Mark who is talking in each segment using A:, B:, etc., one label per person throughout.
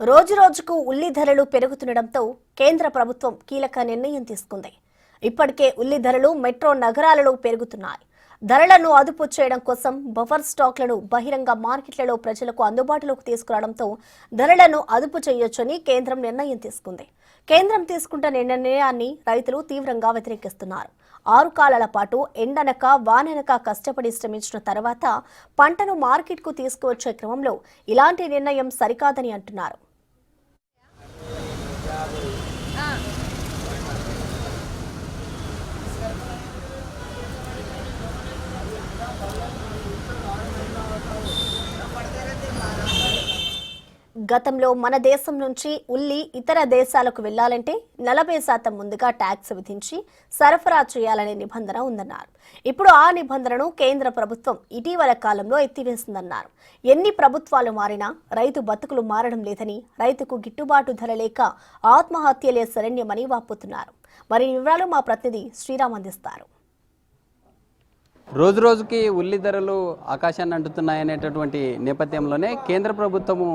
A: రోజురోజుకు ఉల్లి ధరలు పెరుగుతుండటంతో కేంద్ర ప్రభుత్వం కీలక నిర్ణయం తీసుకుంది. ఇప్పటికే ఉల్లి ధరలు మెట్రో నగరాలలో పెరుగుతున్నాయి. ధరలను అదుపు చేయడం కోసం బఫర్ స్టాక్లను బహిరంగ మార్కెట్లలో ప్రజలకు అందుబాటులోకి తీసుకురావడంతో ధరలను అదుపు చేయొచ్చని కేంద్రం నిర్ణయం తీసుకుంది. కేంద్రం తీసుకుంటున్న నిర్ణయాన్ని రైతులు తీవ్రంగా వ్యతిరేకిస్తున్నారు. 6 కాలాల పాటు ఎండనక వాననక కష్టపడి శ్రమించిన తర్వాత పంటను మార్కెట్కు తీసుకువచ్చే క్రమంలో ఇలాంటి నిర్ణయం సరికాదని అంటున్నారు. గతంలో మన దేశం నుంచి ఉల్లి ఇతర దేశాలకు వెళ్లాలంటే 40% ముందుగా ట్యాక్స్ విధించి సరఫరా చేయాలనే నిబంధన ఉందన్నారు. ఇప్పుడు ఆ నిబంధనను కేంద్ర ప్రభుత్వం ఇటీవల కాలంలో ఎత్తివేసిందన్నారు. ఎన్ని ప్రభుత్వాలు మారినా రైతు బతుకులు మారడం లేదని, రైతుకు గిట్టుబాటు ధర లేక ఆత్మహత్యలే శరణ్యమని వాపోతున్నారు. మరి వివరాలు మా ప్రతినిధి శ్రీరామ్ అందిస్తారు.
B: రోజు రోజుకి ఉల్లి ధరలు ఆకాశాన్ని అంటుతున్నాయనేటటువంటి నేపథ్యంలోనే కేంద్ర ప్రభుత్వము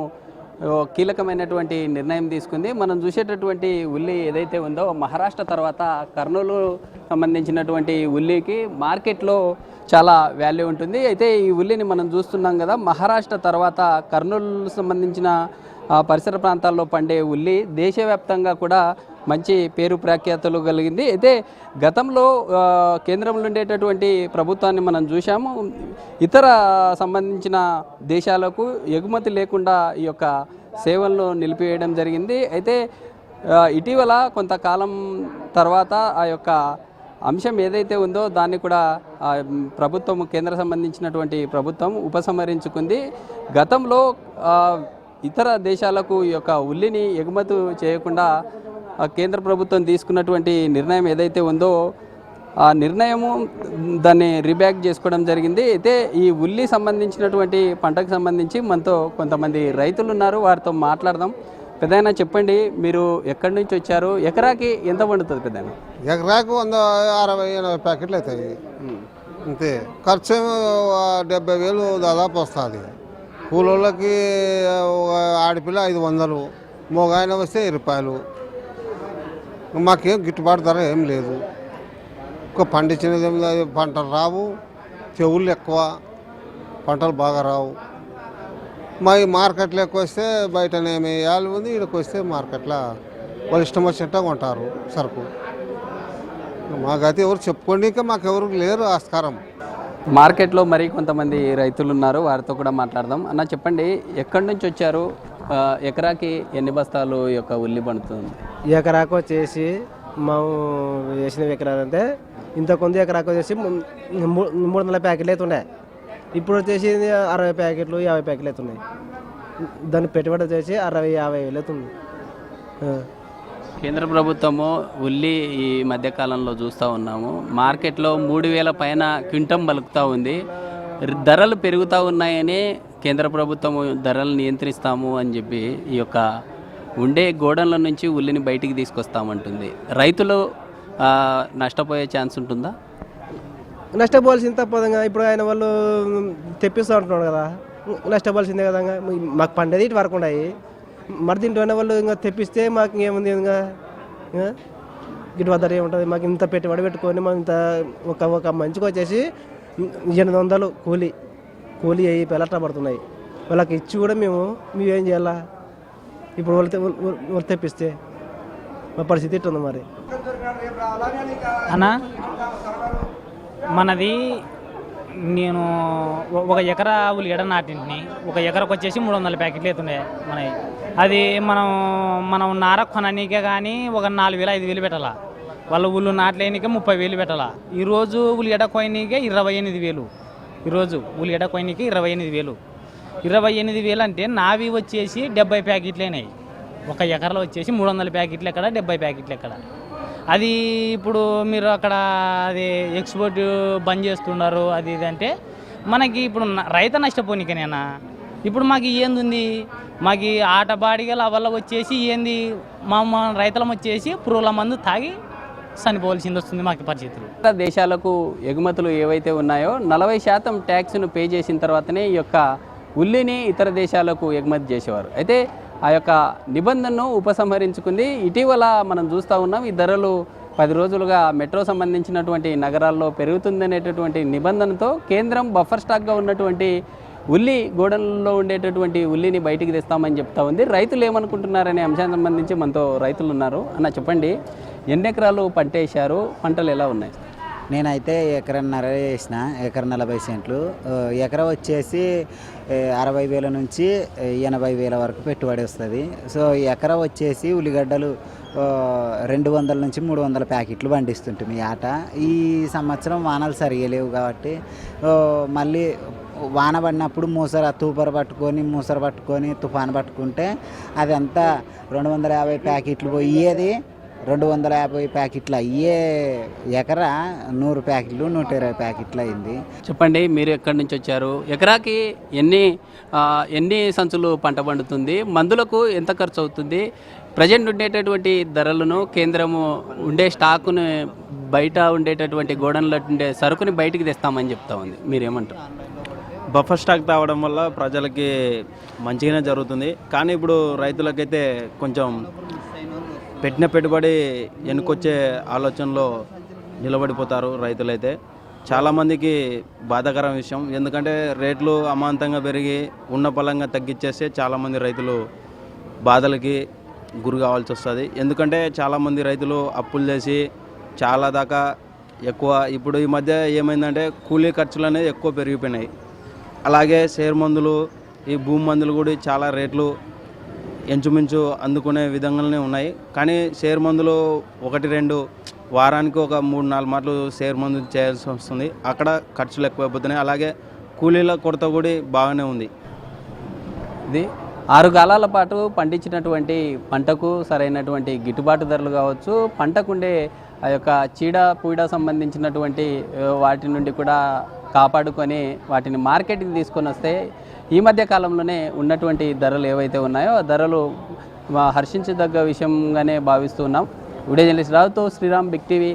B: కీలకమైనటువంటి నిర్ణయం తీసుకుంది. మనం చూసేటటువంటి ఉల్లి ఏదైతే ఉందో మహారాష్ట్ర తర్వాత కర్నూలు సంబంధించినటువంటి ఉల్లికి మార్కెట్లో చాలా వాల్యూ ఉంటుంది. అయితే ఈ ఉల్లిని మనం చూస్తున్నాం కదా, మహారాష్ట్ర తర్వాత కర్నూలు సంబంధించిన పరిసర ప్రాంతాల్లో పండే ఉల్లి దేశవ్యాప్తంగా కూడా మంచి పేరు ప్రఖ్యాతులు కలిగింది. అయితే గతంలో కేంద్రంలో ఉండేటటువంటి ప్రభుత్వాన్ని మనం చూసాము. ఇతర సంబంధించిన దేశాలకు ఎగుమతి లేకుండా ఈ యొక్క సేవలను నిలిపివేయడం జరిగింది. అయితే ఇటీవల కొంతకాలం తర్వాత ఆ యొక్క అంశం ఏదైతే ఉందో దాన్ని కూడా ప్రభుత్వం, కేంద్ర సంబంధించినటువంటి ప్రభుత్వం ఉపసంహరించుకుంది. గతంలో ఇతర దేశాలకు ఈ యొక్క ఉల్లిని ఎగుమతి చేయకుండా కేంద్ర ప్రభుత్వం తీసుకున్నటువంటి నిర్ణయం ఏదైతే ఉందో ఆ నిర్ణయము దాన్ని రీబ్యాక్ చేసుకోవడం జరిగింది. అయితే ఈ ఉల్లి సంబంధించినటువంటి పంటకు సంబంధించి మనతో కొంతమంది రైతులు ఉన్నారు, వారితో మాట్లాడదాం. పెద్దయినా చెప్పండి, మీరు ఎక్కడి నుంచి వచ్చారు? ఎకరాకి ఎంత పండుతుంది పెద్దయినా?
C: ఎకరాకు 160-80 ప్యాకెట్లు అవుతాయి అంతే. ఖర్చు 70,000 దాదాపు వస్తుంది. కూలోళ్ళకి ఆడపిల్ల 500, మోగాయన వస్తే 10 రూపాయలు. మాకేం గిట్టుబాటు ధర ఏం లేదు. ఒక పండించినది పంటలు రావు, తెగుళ్ళు ఎక్కువ, పంటలు బాగా రావు. మా ఈ మార్కెట్లో ఎక్కువ వస్తే బయటనేమి వేయాలి ఉంది, ఇక్కడికి వస్తే మార్కెట్లో వాళ్ళు ఇష్టం వచ్చినట్టు కొంటారు సరుకు. మాకైతే ఎవరు చెప్పుకోండి, ఇంకా మాకెవరు లేరు ఆస్కారం.
B: మార్కెట్లో మరి కొంతమంది రైతులు ఉన్నారు, వారితో కూడా మాట్లాడదాం. అన్న చెప్పండి, ఎక్కడి నుంచి వచ్చారు? ఎకరాకి ఎన్ని బస్తాలు యొక్క ఉల్లి పండుతుంది?
D: ఎకరాకు వచ్చేసి మేము వేసిన ఎకరాలు అంటే ఇంతకొంది ఎకరాకు వచ్చేసి 300 ప్యాకెట్లు అవుతుండే. ఇప్పుడు వచ్చేసి 60 ప్యాకెట్లు 50 ప్యాకెట్లు అవుతున్నాయి. దాని పెట్టుబడి వచ్చేసి 60-50 వేలు అవుతుంది.
B: కేంద్ర ప్రభుత్వము ఉల్లి ఈ మధ్యకాలంలో చూస్తూ ఉన్నాము, మార్కెట్లో 3,000 పైన క్వింటం పలుకుతూ ఉంది. ధరలు పెరుగుతూ ఉన్నాయని కేంద్ర ప్రభుత్వం ధరలు నియంత్రిస్తాము అని చెప్పి ఈ యొక్క ఉండే గోడౌన్ల నుంచి ఉల్లిని బయటికి తీసుకొస్తామంటుంది. రైతులు నష్టపోయే ఛాన్స్ ఉంటుందా?
D: నష్టపోవాల్సింది తప్పదంగా. ఇప్పుడు ఆయన వాళ్ళు తెప్పిస్తూ ఉంటున్నాడు కదా, నష్టపోవాల్సిందే కదా. మాకు పండేది ఇటు వరకు ఉన్నాయి, మరి దీంట్లో వాళ్ళు ఇంకా తెప్పిస్తే మాకు ఇంకేముంది, ఇంకా గిట్టుబాటు ధర ఏముంటుంది. మాకు ఇంత పెట్టుబడి పెట్టుకొని మాకు ఇంత ఒక మంచికి వచ్చేసి 800 కూలీ అయ్యి పెళ్ళట్లా పడుతున్నాయి. వాళ్ళకి ఇచ్చి కూడా మేమేం చేయాలా? ఇప్పుడు వాళ్ళు తెప్పిస్తే మా పరిస్థితి ఇట్టుంది. మరి
E: అన్నా, మనది నేను ఒక ఎకరా ఉల్లిగడ్డ నాటింటిని. ఒక ఎకరకు వచ్చేసి 300 ప్యాకెట్లు అవుతున్నాయి మనవి. అది మనం నార కొననీకే కానీ ఒక 4,000-5,000 పెట్టాలా. వాళ్ళ ఉల్లు నాట్లేనికే 30,000 పెట్టాలా. ఈరోజు ఉల్లిగడ్డ కోయనీకే 28,000. ఈరోజు ఉల్లిగడ్డ కోయనీకి 28,000. 28,000 అంటే నావి వచ్చేసి 70 ప్యాకెట్లేనాయి. ఒక ఎకరాలో వచ్చేసి 300 ప్యాకెట్లు ఎక్కడ, 70 ప్యాకెట్లు ఎక్కడ. అది ఇప్పుడు మీరు అక్కడ అది ఎక్స్పోర్ట్ బంద్ చేస్తున్నారు అది ఇది అంటే మనకి ఇప్పుడు రైతు నష్టపోనికనేనా? ఇప్పుడు మాకు ఏంది, మాకు ఆట బాడిగల వల్ల వచ్చేసి ఏంది, మా రైతులం వచ్చేసి పురుగుల మందు తాగి చనిపోవాల్సింది వస్తుంది మాకు పరిస్థితులు.
B: దేశాలకు ఎగుమతులు ఏవైతే ఉన్నాయో 40% ట్యాక్స్ను పే చేసిన తర్వాతనే ఈ యొక్క ఉల్లిని ఇతర దేశాలకు ఎగుమతి చేసేవారు. అయితే ఆ యొక్క నిబంధనను ఉపసంహరించుకుంది. ఇటీవల మనం చూస్తూ ఉన్నాం ఈ ధరలు 10 రోజులుగా మెట్రో సంబంధించినటువంటి నగరాల్లో పెరుగుతుందనేటటువంటి నిబంధనతో కేంద్రం బఫర్ స్టాక్గా ఉన్నటువంటి ఉల్లి గోడౌన్లో ఉండేటటువంటి ఉల్లిని బయటికి తెస్తామని చెప్తా ఉంది. రైతులు ఏమనుకుంటున్నారనే అంశానికి సంబంధించి మనతో రైతులు ఉన్నారు. అన్న చెప్పండి, ఎన్ని ఎకరాలు పంట వేశారు, పంటలు ఎలా ఉన్నాయి?
F: నేనైతే ఎకరన్నర వేసిన, ఎకర 40 సెంట్లు. ఎకరం వచ్చేసి 60,000 నుంచి 80,000 వరకు పెట్టుబడి వస్తుంది. సో ఎకరం వచ్చేసి ఉల్లిగడ్డలు 200 నుంచి 300 ప్యాకెట్లు పండిస్తుంటుంది ఈ ఆట. ఈ సంవత్సరం వానలు సరిగా లేవు కాబట్టి మళ్ళీ వాన పడినప్పుడు తూపర పట్టుకొని తుఫాను పట్టుకుంటే అది అంతా 250 ప్యాకెట్లు పోయేది. 250 ప్యాకెట్లు అయ్యే ఎకరా 100 ప్యాకెట్లు 120 ప్యాకెట్లు అయింది.
B: చెప్పండి, మీరు ఎక్కడి నుంచి వచ్చారు? ఎకరాకి ఎన్ని సంచులు పంట పండుతుంది? మందులకు ఎంత ఖర్చు అవుతుంది? ప్రజెంట్ ఉండేటటువంటి ధరలను కేంద్రము ఉండే స్టాకును బయట ఉండేటటువంటి గోడౌన్లో ఉండే సరుకుని బయటికి తెస్తామని చెప్తా ఉంది. మీరేమంటారు?
G: బఫర్ స్టాక్ తావడం వల్ల ప్రజలకి మంచిగానే జరుగుతుంది. కానీ ఇప్పుడు రైతులకైతే కొంచెం పెట్టిన పెట్టుబడి వెనుకొచ్చే ఆలోచనలో నిలబడిపోతారు రైతులైతే. చాలామందికి బాధాకరం విషయం. ఎందుకంటే రేట్లు అమాంతంగా పెరిగి ఉన్న పలంగా తగ్గించేస్తే చాలామంది రైతులు బాధలకి గురి కావాల్సి వస్తుంది. ఎందుకంటే చాలామంది రైతులు అప్పులు చేసి చాలా దాకా ఎక్కువ ఇప్పుడు ఈ మధ్య ఏమైందంటే కూలీ ఖర్చులు అనేది ఎక్కువ పెరిగిపోయినాయి. అలాగే షేర్ మందులు, ఈ భూమి మందులు కూడా చాలా రేట్లు ఎంచుమించు అందుకునే విధంగానే ఉన్నాయి. కానీ షేర్ మందులు 1-2 వారానికి ఒక 3-4 మార్లు షేర్ మందు చేయాల్సి వస్తుంది. అక్కడ ఖర్చులు ఎక్కువైపోతున్నాయి. అలాగే కూలీల కొరత కూడా బాగానే ఉంది.
B: ఇది 6 కాలాల పాటు పండించినటువంటి పంటకు సరైనటువంటి గిట్టుబాటు ధరలు కావచ్చు, పంటకుండే ఆ యొక్క చీడ సంబంధించినటువంటి వాటి నుండి కూడా కాపాడుకొని వాటిని మార్కెట్కి తీసుకొని వస్తే ఈ మధ్య కాలంలోనే ఉన్నటువంటి ధరలు ఏవైతే ఉన్నాయో ఆ ధరలు హర్షించదగ్గ విషయంగానే భావిస్తున్నాం. వీడియో జర్నలిస్ట్ రావుతో శ్రీరామ్, బిగ్ టీవీ.